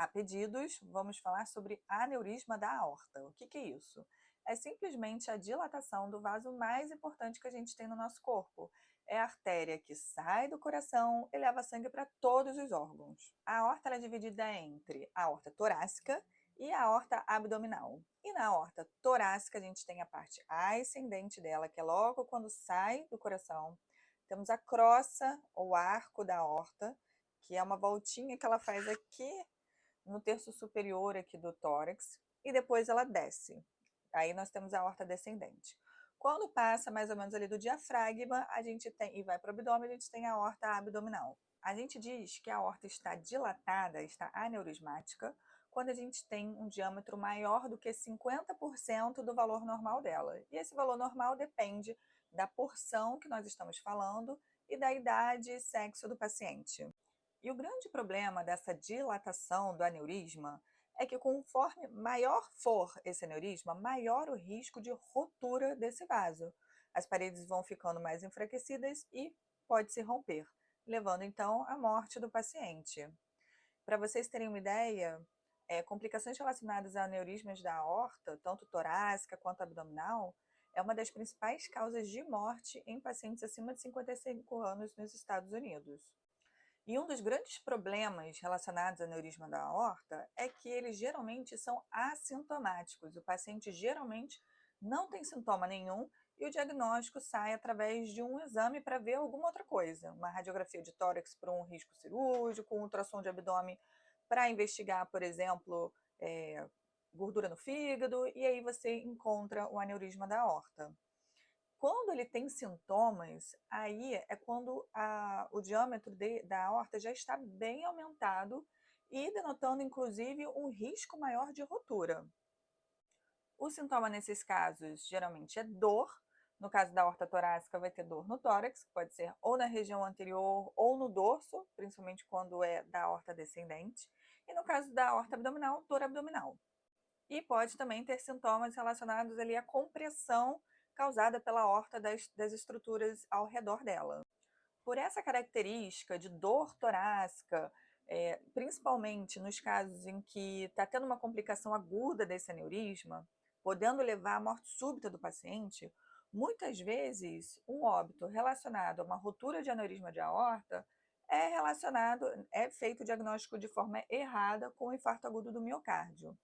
A pedidos, vamos falar sobre aneurisma da aorta. O que é isso? É simplesmente a dilatação do vaso mais importante que a gente tem no nosso corpo. É a artéria que sai do coração e leva sangue para todos os órgãos. A aorta é dividida entre a aorta torácica e a aorta abdominal. E na aorta torácica a gente tem a parte ascendente dela, que é logo quando sai do coração. Temos a crosta ou arco da aorta, que é uma voltinha que ela faz aqui no terço superior aqui do tórax, e depois ela desce. Aí nós temos a aorta descendente. Quando passa mais ou menos ali do diafragma, a gente tem, e vai para o abdômen, a gente tem a aorta abdominal. A gente diz que a aorta está dilatada, está aneurismática, quando a gente tem um diâmetro maior do que 50% do valor normal dela. E esse valor normal depende da porção que nós estamos falando e da idade e sexo do paciente. E o grande problema dessa dilatação do aneurisma é que conforme maior for esse aneurisma, maior o risco de ruptura desse vaso. As paredes vão ficando mais enfraquecidas e pode se romper, levando então à morte do paciente. Para vocês terem uma ideia, complicações relacionadas a aneurismas da aorta, tanto torácica quanto abdominal, é uma das principais causas de morte em pacientes acima de 55 anos nos Estados Unidos. E um dos grandes problemas relacionados ao aneurisma da aorta é que eles geralmente são assintomáticos. O paciente geralmente não tem sintoma nenhum e o diagnóstico sai através de um exame para ver alguma outra coisa. Uma radiografia de tórax para um risco cirúrgico, um ultrassom de abdômen para investigar, por exemplo, gordura no fígado, e aí você encontra o aneurisma da aorta. Quando ele tem sintomas, aí é quando o diâmetro da aorta já está bem aumentado e denotando, inclusive, um risco maior de ruptura. O sintoma nesses casos, geralmente, é dor. No caso da aorta torácica, vai ter dor no tórax, que pode ser ou na região anterior ou no dorso, principalmente quando é da aorta descendente. E no caso da aorta abdominal, dor abdominal. E pode também ter sintomas relacionados ali à compressão causada pela aorta das estruturas ao redor dela. Por essa característica de dor torácica, principalmente nos casos em que está tendo uma complicação aguda desse aneurisma, podendo levar à morte súbita do paciente, muitas vezes um óbito relacionado a uma ruptura de aneurisma de aorta é feito o diagnóstico de forma errada com o infarto agudo do miocárdio.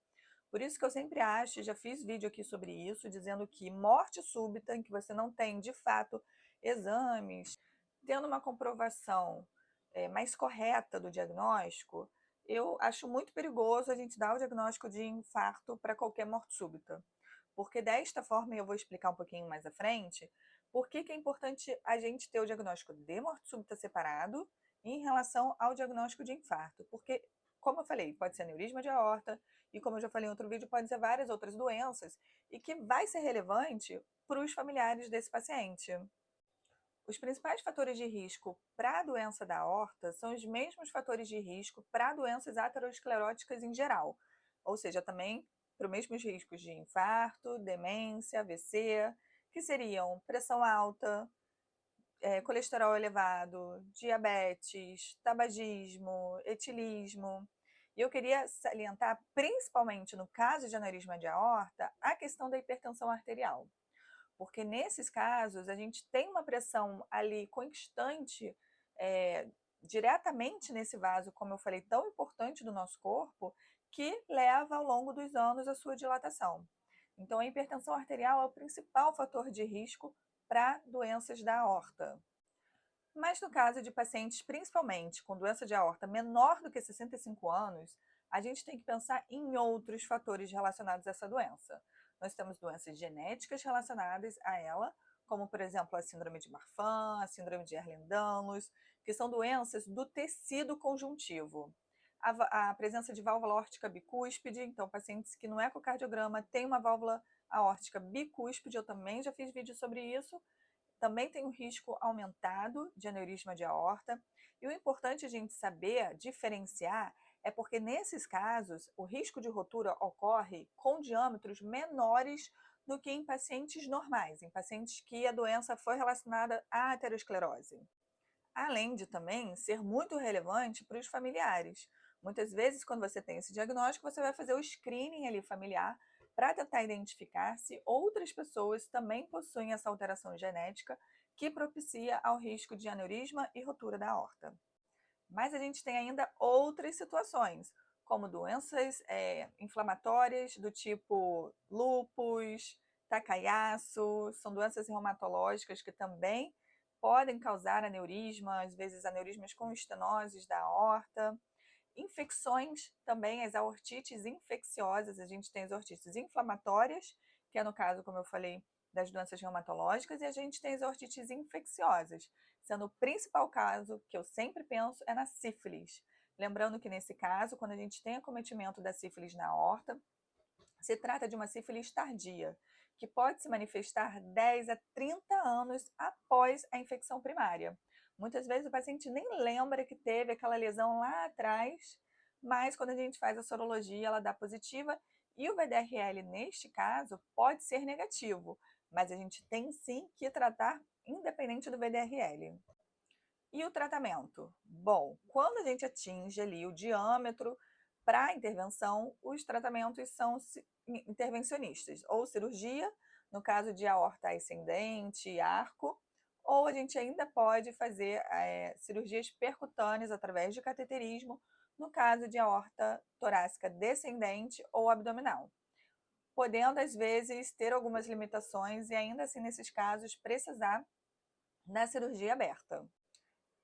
Por isso que eu sempre acho, já fiz vídeo aqui sobre isso, dizendo que morte súbita, em que você não tem, de fato, exames, tendo uma comprovação mais correta do diagnóstico, eu acho muito perigoso a gente dar o diagnóstico de infarto para qualquer morte súbita. Porque desta forma, e eu vou explicar um pouquinho mais à frente, por que é importante a gente ter o diagnóstico de morte súbita separado em relação ao diagnóstico de infarto. Porque, como eu falei, pode ser aneurisma de aorta, e como eu já falei em outro vídeo, pode ser várias outras doenças, e que vai ser relevante para os familiares desse paciente. Os principais fatores de risco para a doença da aorta são os mesmos fatores de risco para doenças ateroscleróticas em geral, ou seja, também para os mesmos riscos de infarto, demência, AVC, que seriam pressão alta, colesterol elevado, diabetes, tabagismo, etilismo. E eu queria salientar, principalmente no caso de aneurisma de aorta, a questão da hipertensão arterial. Porque nesses casos a gente tem uma pressão ali constante diretamente nesse vaso, como eu falei, tão importante do nosso corpo, que leva ao longo dos anos a sua dilatação. Então a hipertensão arterial é o principal fator de risco para doenças da aorta. Mas no caso de pacientes, principalmente com doença de aorta menor do que 65 anos, a gente tem que pensar em outros fatores relacionados a essa doença. Nós temos doenças genéticas relacionadas a ela, como, por exemplo, a síndrome de Marfan, a síndrome de Ehlers-Danlos, que são doenças do tecido conjuntivo. A presença de válvula aórtica bicúspide, então, pacientes que no ecocardiograma têm uma válvula aórtica bicúspide, eu também já fiz vídeo sobre isso, também tem um risco aumentado de aneurisma de aorta. E o importante a gente saber diferenciar é porque nesses casos o risco de ruptura ocorre com diâmetros menores do que em pacientes normais, em pacientes que a doença foi relacionada à aterosclerose. Além de também ser muito relevante para os familiares, Muitas vezes, quando você tem esse diagnóstico, você vai fazer o screening ali familiar para tentar identificar se outras pessoas também possuem essa alteração genética que propicia ao risco de aneurisma e rotura da aorta. Mas a gente tem ainda outras situações, como doenças inflamatórias do tipo lúpus, Takayasu, são doenças reumatológicas que também podem causar aneurisma, às vezes aneurismas com estenoses da aorta. Infecções também, as aortites infecciosas, a gente tem as aortites inflamatórias, que é no caso, como eu falei, das doenças reumatológicas, e a gente tem as aortites infecciosas, sendo o principal caso que eu sempre penso é na sífilis. Lembrando que nesse caso, quando a gente tem acometimento da sífilis na aorta, se trata de uma sífilis tardia, que pode se manifestar 10 a 30 anos após a infecção primária. Muitas vezes o paciente nem lembra que teve aquela lesão lá atrás, mas quando a gente faz a sorologia, ela dá positiva e o VDRL, neste caso, pode ser negativo, mas a gente tem sim que tratar independente do VDRL. E o tratamento? Bom, quando a gente atinge ali o diâmetro para a intervenção, os tratamentos são intervencionistas, ou cirurgia, no caso de aorta ascendente, arco, ou a gente ainda pode fazer cirurgias percutâneas através de cateterismo, no caso de aorta torácica descendente ou abdominal, podendo às vezes ter algumas limitações e ainda assim nesses casos precisar da cirurgia aberta.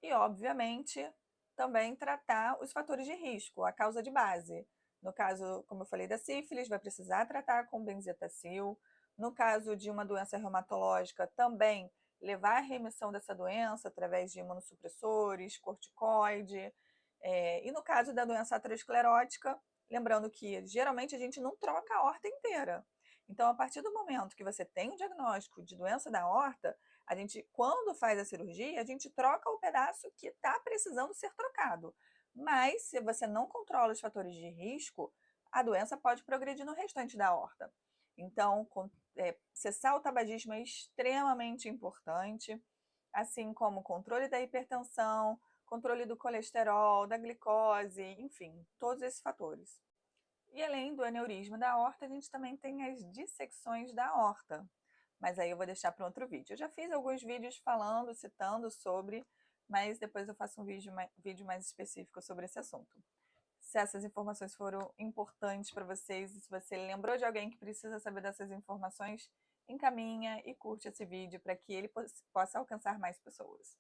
E, obviamente, também tratar os fatores de risco, a causa de base. No caso, como eu falei da sífilis, vai precisar tratar com benzetacil. No caso de uma doença reumatológica, também levar à remissão dessa doença através de imunossupressores, corticoide. E no caso da doença aterosclerótica, lembrando que geralmente a gente não troca a aorta inteira. Então, a partir do momento que você tem o diagnóstico de doença da aorta, a gente, quando faz a cirurgia, a gente troca o pedaço que está precisando ser trocado. Mas, se você não controla os fatores de risco, a doença pode progredir no restante da aorta. Então, cessar o tabagismo é extremamente importante, assim como o controle da hipertensão, controle do colesterol, da glicose, enfim, todos esses fatores. E além do aneurisma da aorta, a gente também tem as dissecções da aorta, mas aí eu vou deixar para outro vídeo. Eu já fiz alguns vídeos falando, citando sobre, mas depois eu faço um vídeo mais específico sobre esse assunto. Se essas informações foram importantes para vocês, e se você lembrou de alguém que precisa saber dessas informações, encaminha e curte esse vídeo para que ele possa alcançar mais pessoas.